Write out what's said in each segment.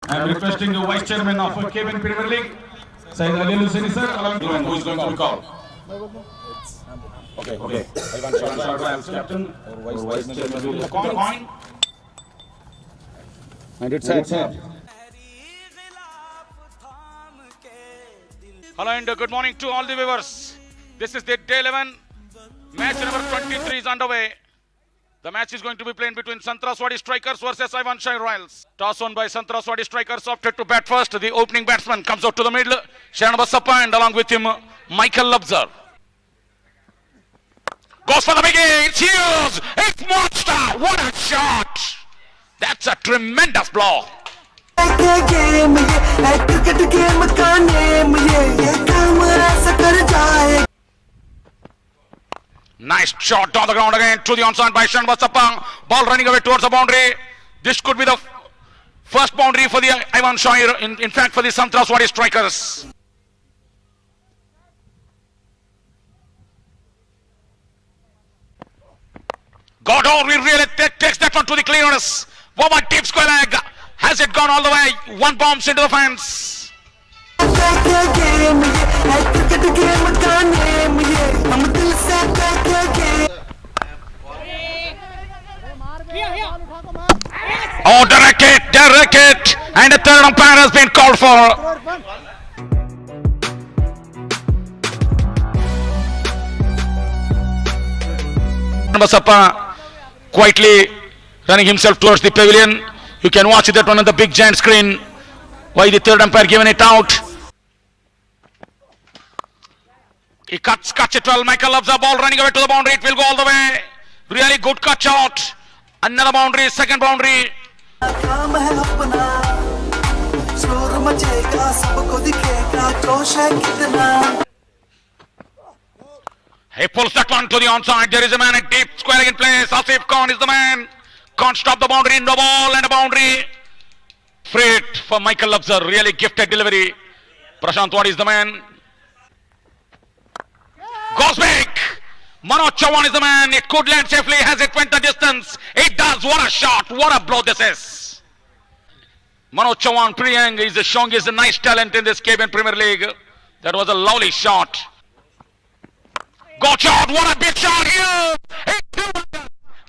I am requesting the Vice Chairman of KBN Premier League, Said Ali Hussaini sir, along who is going to be called. Okay. Ivan Shah, captain or Vice Chairman will the coin. And it's head. Hello and good morning to all the viewers. This is the day 11. Match number 23 is underway. The match is going to be played between Santraswadi Strikers versus Ivanshire Royals. Toss on by Santraswadi Strikers, opted to bat first. The opening batsman comes out to the middle, Sharan Basappa, and along with him, Michael Lubzer. Goes for the big hit. It's huge. It's monster. What a shot. That's a tremendous blow. Nice shot on the ground again to the onside by Sharan Basappa. Ball running away towards the boundary. This could be the first boundary for the Ivanshire, in fact for the Santraswadi Strikers. God, he really takes that one to the clearance. Over deep square leg. Has it gone all the way? One bounce into the fence. Oh, direct it. And the third umpire has been called for. Basappa quietly running himself towards the pavilion. You can watch that one on the big giant screen. Why the third umpire given it out. He cuts it well. Michael loves the ball running away to the boundary. It will go all the way. Really good cut shot. Another boundary, second boundary. He pulls that one to the onside. There is a man at deep square in place. Asif Khan is the man. Can't stop the boundary. No ball and a boundary. Free for Michael Lubzer. Really gifted delivery. Prashant Wadi is the man. Goes back. Manoj Chauhan is the man. It could land safely. Has it went the distance? It does. What a shot. What a blow this is. Manoj Chauhan, Priyang is showing his nice talent in this KBN Premier League. That was a lovely shot. Got shot. What a big shot here.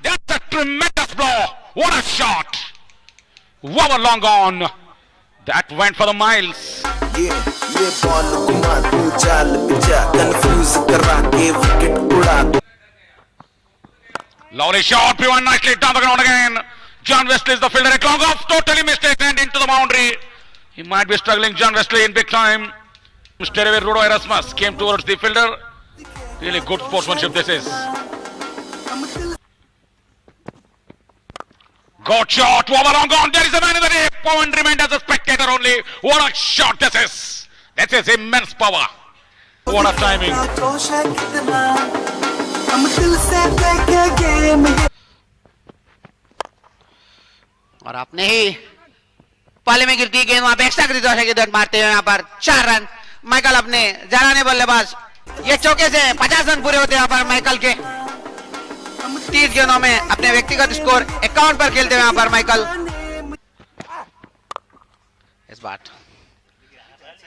That's a tremendous blow. What a shot. Wow, long on. That went for the miles. Lovely shot. P1 nicely down the ground again. John Wesley is the fielder at long off. Totally missed it and into the boundary. He might be struggling, John Wesley, in big time. Straight away, Rudo Erasmus came towards the fielder. Really good sportsmanship this is. Got shot. Wow, long gone. There is a man in the deep. Pawan remained as a spectator only. What a shot this is. This is immense power. What a timing. और अपने ही पाले में गिरती गेंद वहां पे extra की दौड़ मारते हुए यहाँ पर 4 रन माइकल अपने जाने बल्लेबाज ये चौके से 50 रन पूरे होते हैं यहाँ पर माइकल के 30 गेंदों में अपने व्यक्तिगत स्कोर 51 पर खेलते हुए यहाँ पर माइकल इस बार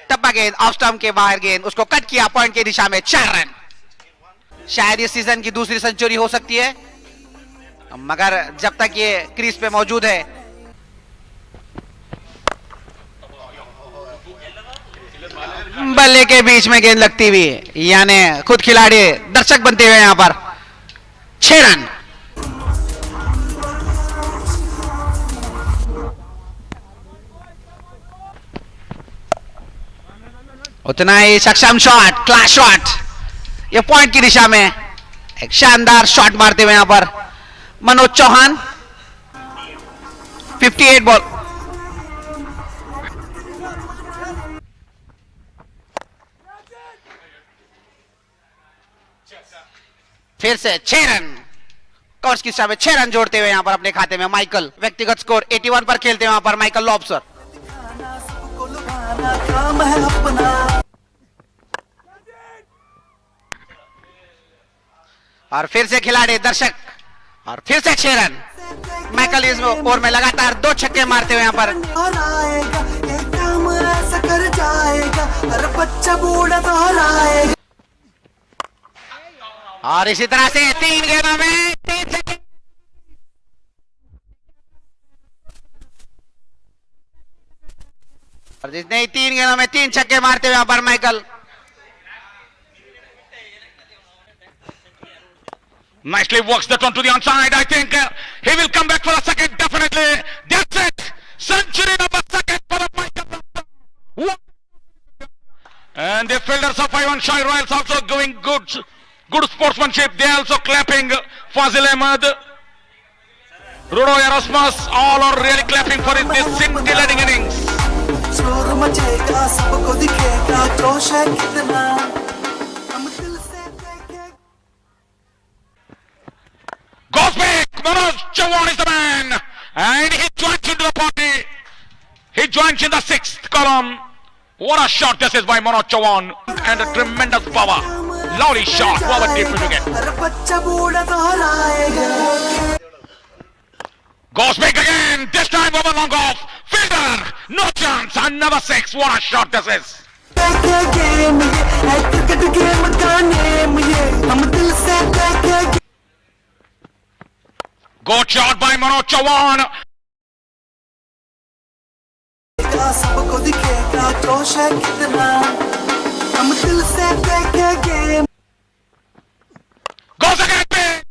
टप्पा गेंद ऑफ स्टंप के बाहर गेंद उसको कट किया पॉइंट की दिशा में 4 रन शायद इस सीजन की दूसरी सेंचुरी हो सकती है मगर जब तक ये क्रीज पे मौजूद है बल्ले के बीच में गेंद लगती हुई यानी खुद खिलाड़ी दर्शक बनते हुए यहां पर 6 रन उतना ही सक्षम शॉट क्लास शॉट ये पॉइंट की दिशा में एक शानदार शॉट मारते हुए यहां पर मनोज चौहान 58 बॉल फिर से 6 रन कॉर्स की दिशा में 6 रन जोड़ते हुए यहां पर अपने खाते में माइकल व्यक्तिगत स्कोर 81 पर खेलते हुए यहां पर माइकल लॉब्सर और फिर से खिलाड़ी दर्शक और फिर से 6 रन माइकल इस ओवर में लगातार 2 छक्के मारते हुए यहां पर बच्चा बूढ़ा दोहराएगा। और इसी तरह से 3 गेंदों में 3 छक्के। और जिसने 3 गेंदों में 3 छक्के मारते हुए यहाँ पर Michael. Nicely works that one to the onside. I think he will come back for a second, definitely. That's it. Century number second for the Michael. And the fielders of Ivan Shai Royals also going good sportsmanship. They also clapping. Fazil Ahmed, Rudo Erasmus, all are really clapping for this scintillating innings. शोर मचेगा, सबको दिखेगा जोश है कितना, हम दिल से देखेंगे। Goes back. Manoj Chauhan is the man. And he joins into the party. He joins in the 6th column. What a shot this is by Manoj Chauhan. And a tremendous power. Lovely shot. What a deep wicket. हर बच्चा बूढ़ा दोहराएगा। Goes back again. This time over long off. Fielder. No chance. Another 6. What a shot this is. Game ये है cricket game का name ये, हम दिल से देखेंगे। Good shot by Manoj Chauhan. सबको दिखेगा जोश है कितना, हम दिल से देखेंगे। Goes again big.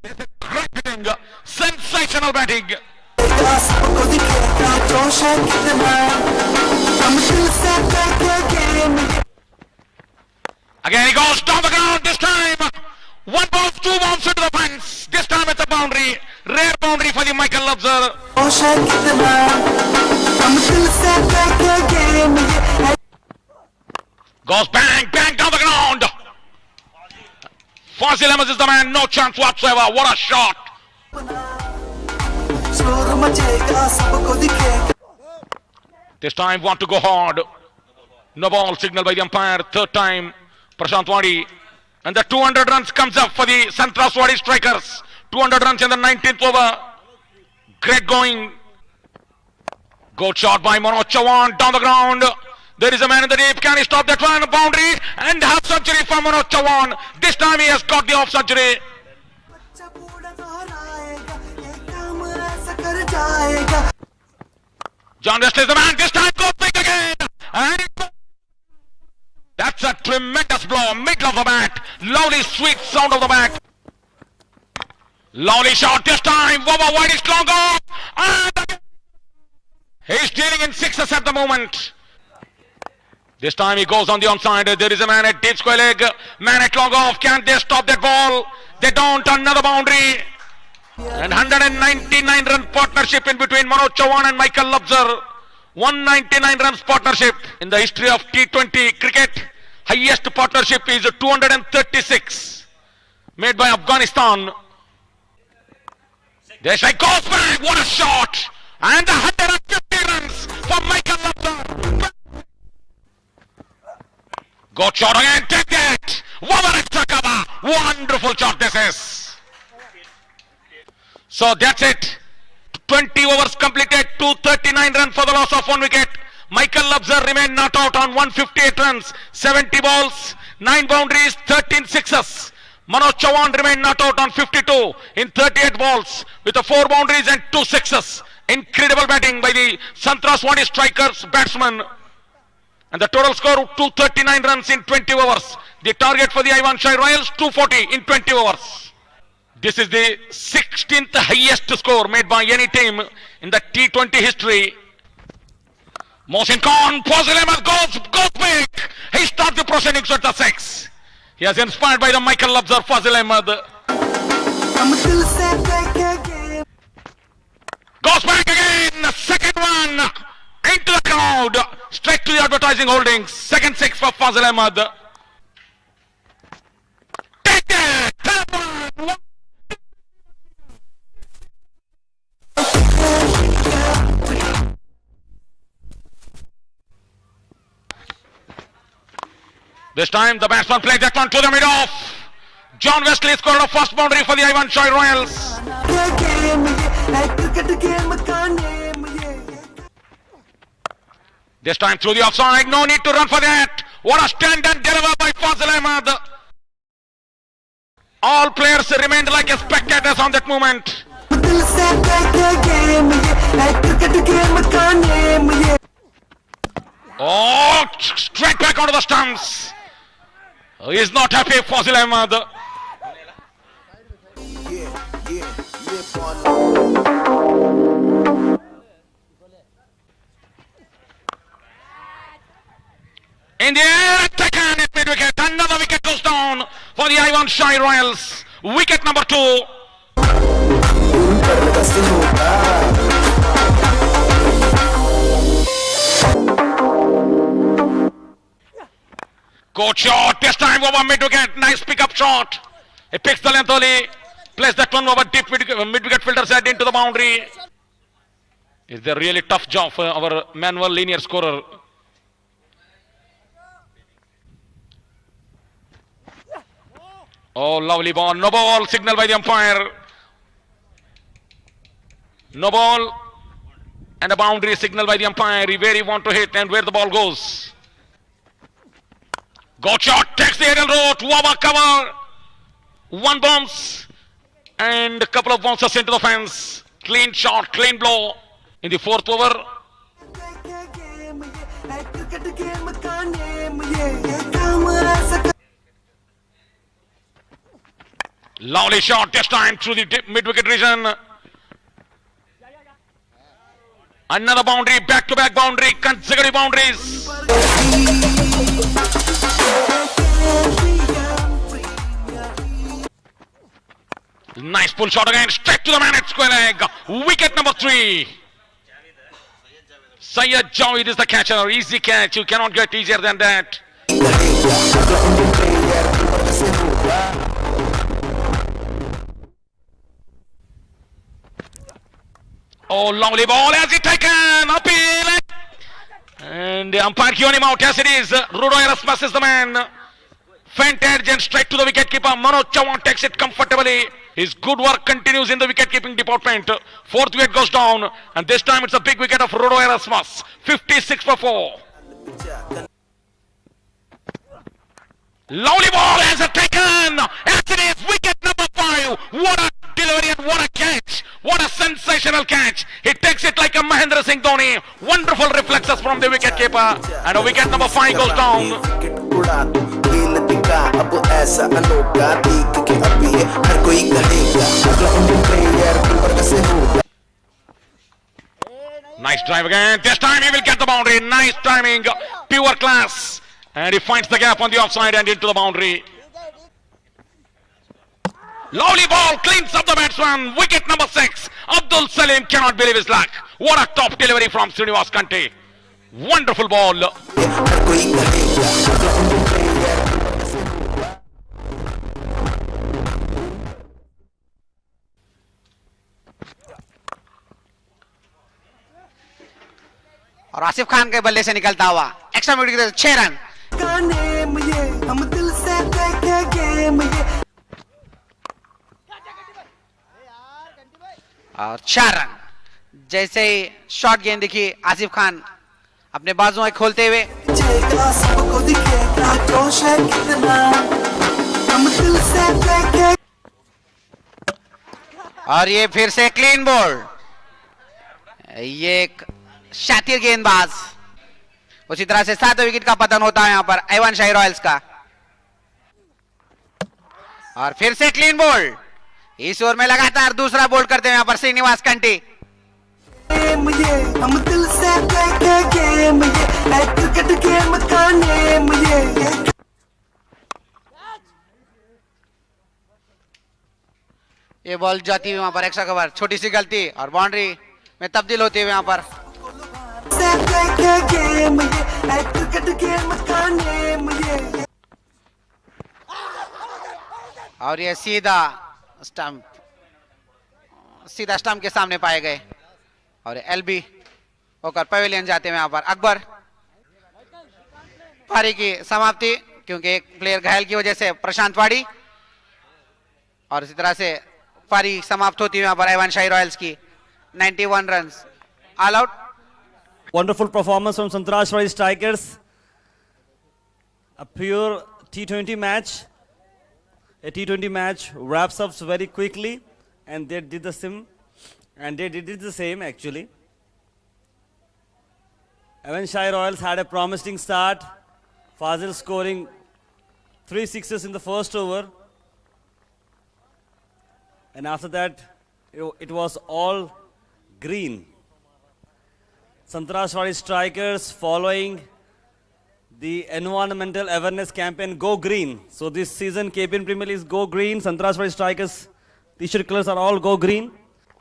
This is great hitting. Sensational batting. सबको दिखेगा जोश है कितना, हम दिल से देखेंगे। Again he goes down the ground this time. 1 ball, 2 bombs into the fence. This time it's a boundary. Rare boundary for the Michael Lubzer. जोश है कितना, हम दिल से देखेंगे। Goes bang, bang down the ground. Fazil Ahmed is the man. No chance whatsoever. What a shot. शोर मचेगा, सबको दिखेगा। This time want to go hard. No ball signal by the umpire. Third time. Prashant Wadi. And the 200 runs comes up for the Santraswadi strikers. 200 runs in the 19th over. Great going. Good shot by Manoj Chauhan down the ground. There is a man in the deep. Can he stop that one? Boundary and half century for Manoj Chauhan. This time he has got the off century. बच्चा बूढ़ा दोहराएगा, ये काम ऐसा कर जाएगा। John West is the man. This time goes big again. And that's a tremendous blow. Middle of the bat. Lovely sweet sound of the bat. Lovely shot this time. Over wide is long off. And again. He's dealing in 6s at the moment. This time he goes on the onside. There is a man at deep square leg. Man at long off. Can they stop that ball? They don't. Another boundary. And 199 run partnership in between Manoj Chauhan and Michael Lubzer. 199 runs partnership in the history of T20 cricket. Highest partnership is 236 made by Afghanistan. Desai goes back. What a shot. And 150 runs for Michael Lubzer. Good shot again. Take that. What an extra cover. Wonderful shot this is. So that's it. 20 overs completed. 239 runs for the loss of 1 wicket. Michael Lubzer remained not out on 158 runs. 70 balls. 9 boundaries. 13 sixes. Manoj Chauhan remained not out on 52 in 38 balls with 4 boundaries and 2 sixes. Incredible batting by the Santraswadi strikers batsmen. And the total score 239 runs in 20 overs. The target for the Ivan Shai Royals 240 in 20 overs. This is the 16th highest score made by any team in the T20 history. Mohsin Khan, Fazil Ahmed goes big. He stopped the proceedings at the 6. He has inspired by the Michael Lubzer, Fazil Ahmed. हम दिल से देखेंगे। Goes back again. Second one into the crowd. Straight to the advertising holdings. Second 6 for Fazil Ahmed. Take that. Third one. This time the batsman played that one to the mid-off. John Wesley scored a first boundary for the Ivan Shai Royals. ये game ये है cricket game का name This time through the offside. No need to run for that. What a stand and deliver by Fazil Ahmed. All players remained like spectators on that moment. दिल से देखे game ये है cricket game का name ये Oh, straight back onto the stumps. He's not happy, Fazil Ahmed. In the air, taken at mid-wicket. Another wicket goes down for the Ivan Shai Royals. Wicket number 2. Good shot, this time over mid-wicket. Nice pick-up shot. He picks the length early. Plays that one over deep mid-wicket fielder's head into the boundary. It's a really tough job for our manual linear scorer. Oh, lovely ball. No ball. Signal by the umpire. No ball. And a boundary signal by the umpire. Where he want to hit and where the ball goes. Good shot. Takes the aerial route. Over cover. One bounce. And a couple of bounces into the fence. Clean shot. Clean blow. In the 4th over. Game ये है cricket game का name ये काम ऐसा Lovely shot this time through the mid-wicket region. Another boundary, back-to-back boundary, consecutive boundaries. Nice pull shot again, straight to the man at square leg. Wicket number 3. Syed Javed is the catcher. Easy catch, you cannot get easier than that. Oh, lovely ball. Has it taken? Appeal. And the umpire giving him out. Yes, it is. Rudo Erasmus is the man. Fent edge and straight to the wicketkeeper. Manoj Chauhan takes it comfortably. His good work continues in the wicket-keeping department. 4th wicket goes down. And this time it's a big wicket of Rudo Erasmus. 56 for 4. Lovely ball. Has it taken? Yes, it is. Wicket number 5. What a delivery and what a catch. What a sensational catch. He takes it like a Mahendra Singh Dhoni. Wonderful reflexes from the wicketkeeper. And a wicket number 5 goes down. Nice drive again. This time he will get the boundary. Nice timing. Pure class. And he finds the gap on the offside and into the boundary. Lovely ball, cleans up the batsman. Wicket number 6. Abdul Salim cannot believe his luck. What a top delivery from Srinivas Kante. Wonderful ball. और आसिफ खान के बल्ले से निकलता हुआ extra minute के 6 run का name ये हम दिल से देखे गेम ये और 4 रन। जैसे ही शॉर्ट गेंद दिखी आसिफ खान अपने बाजुएं खोलते हुए चेगा सबको दिखेगा जोश है कितना हम दिल से देखे और ये फिर से क्लीन बॉल। ये एक शातिर गेंदबाज। उसी तरह से 7वें विकेट का पतन होता है यहां पर आइवान शाही रॉयल्स का। और फिर से क्लीन बॉल। इस ओवर में लगातार दूसरा बोल्ड करते हैं यहां पर श्रीनिवास कंटी। गेम ये हम दिल से देखे गेम ये है क्रिकेट गेम का नेम ये ये बॉल जाती हुई वहां पर एक्स्ट्रा कवर, छोटी सी गलती और बाउंड्री में तब्दील होती हुई यहां पर। से देखे गेम ये है क्रिकेट गेम का नेम ये और ये सीधा स्टंप के सामने पाए गए और एलबी होकर पवेलियन जाते हैं यहां पर। अकबर पारी की समाप्ति क्योंकि एक प्लेयर घायल की वजह से प्रशांत वाड़ी। और इसी तरह से पारी समाप्त होती है यहां पर आइवान शाही रॉयल्स की 91 run all out. Wonderful performance from Santrashwari Strikers. A pure T20 match. A T20 match wraps up very quickly, and they did the same. And they did the same actually. Avonshire Royals had a promising start. Fazil scoring 3 sixes in the first over. And after that, it was all green. Santrashwari Strikers following the environmental awareness campaign Go Green. So this season KPN Premier League is Go Green. Santrashwari Strikers t-shirt colors are all Go Green.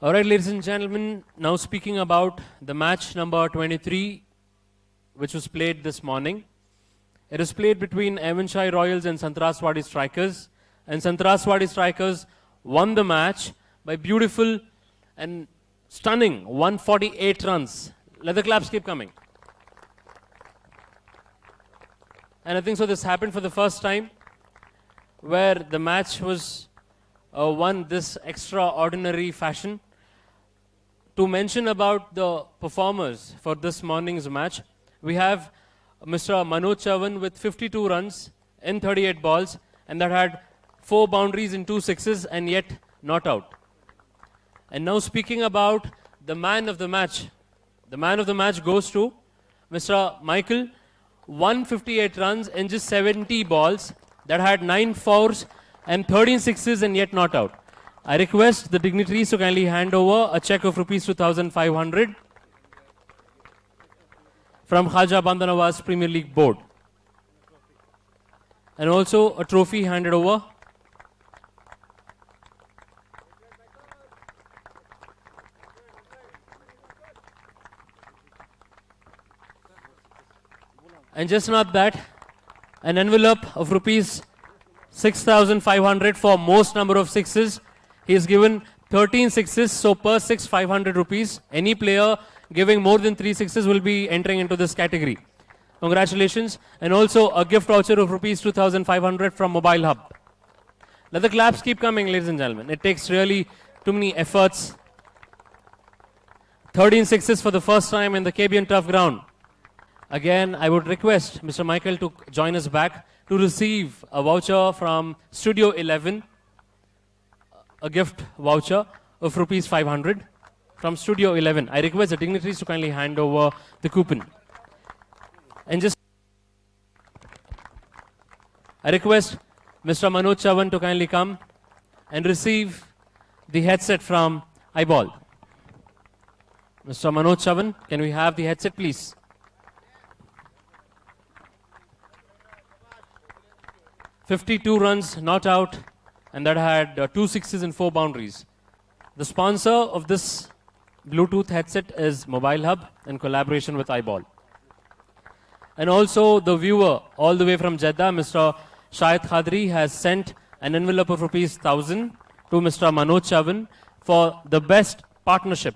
All right, ladies and gentlemen, now speaking about the match number 23, which was played this morning. It was played between Avonshire Royals and Santrashwari Strikers. And Santrashwari Strikers won the match by beautiful and stunning 148 runs. Let the claps keep coming. And I think so this happened for the first time where the match was won this extraordinary fashion. To mention about the performers for this morning's match, we have Mr. Manoj Chavan with 52 runs in 38 balls, and that had 4 boundaries and 2 sixes and yet not out. And now speaking about the man of the match. The man of the match goes to Mr. Michael, 158 runs in just 70 balls that had 9 fours and 13 sixes and yet not out. I request the dignitaries to kindly hand over a check of rupees 2,500 from Khaja Bandha Nawaz Premier League Board. And also a trophy handed over. And just not that, an envelope of rupees 6,500 for most number of sixes. He has given 13 sixes, so per 6, 500 rupees. Any player giving more than 3 sixes will be entering into this category. Congratulations. And also a gift voucher of rupees 2,500 from Mobile Hub. Let the claps keep coming, ladies and gentlemen. It takes really too many efforts. 13 sixes for the first time in the KBN Turf Ground. Again, I would request Mr. Michael to join us back to receive a voucher from Studio 11, a gift voucher of rupees 500 from Studio 11. I request the dignitaries to kindly hand over the coupon. And just I request Mr. Manoj Chavan to kindly come and receive the headset from Eyeball. Mr. Manoj Chavan, can we have the headset, please? "52 runs not out, and that had 2 sixes and 4 boundaries. The sponsor of this Bluetooth headset is Mobile Hub in collaboration with Eyeball. And also the viewer all the way from Jeddah, Mr. Shahid Khadri, has sent an envelope of rupees 1,000 to Mr. Manoj Chavan for the best partnership.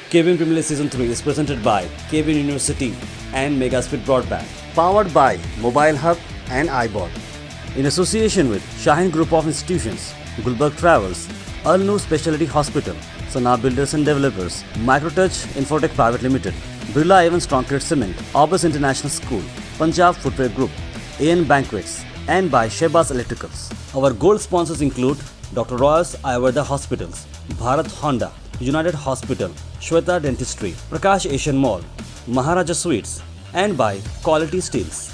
KBN Premier League Season 3 is presented by KBN University and Megaspeed Broadband. Powered by Mobile Hub and iBot. In association with Shaheen Group of Institutions, Gulberg Travels, Al Noor Specialty Hospital, Sana Builders and Developers, Microtouch Infotech Private Limited, Birla Evans Concrete Cement, Orbis International School, Punjab Footwear Group, AN Banquets, and by Shebaz Electricals. Our gold sponsors include Dr. Royals Ayurveda Hospitals, Bharat Honda, United Hospital, Shweta Dentistry, Prakash Asian Mall, Maharaja Sweets, and by Quality Steels.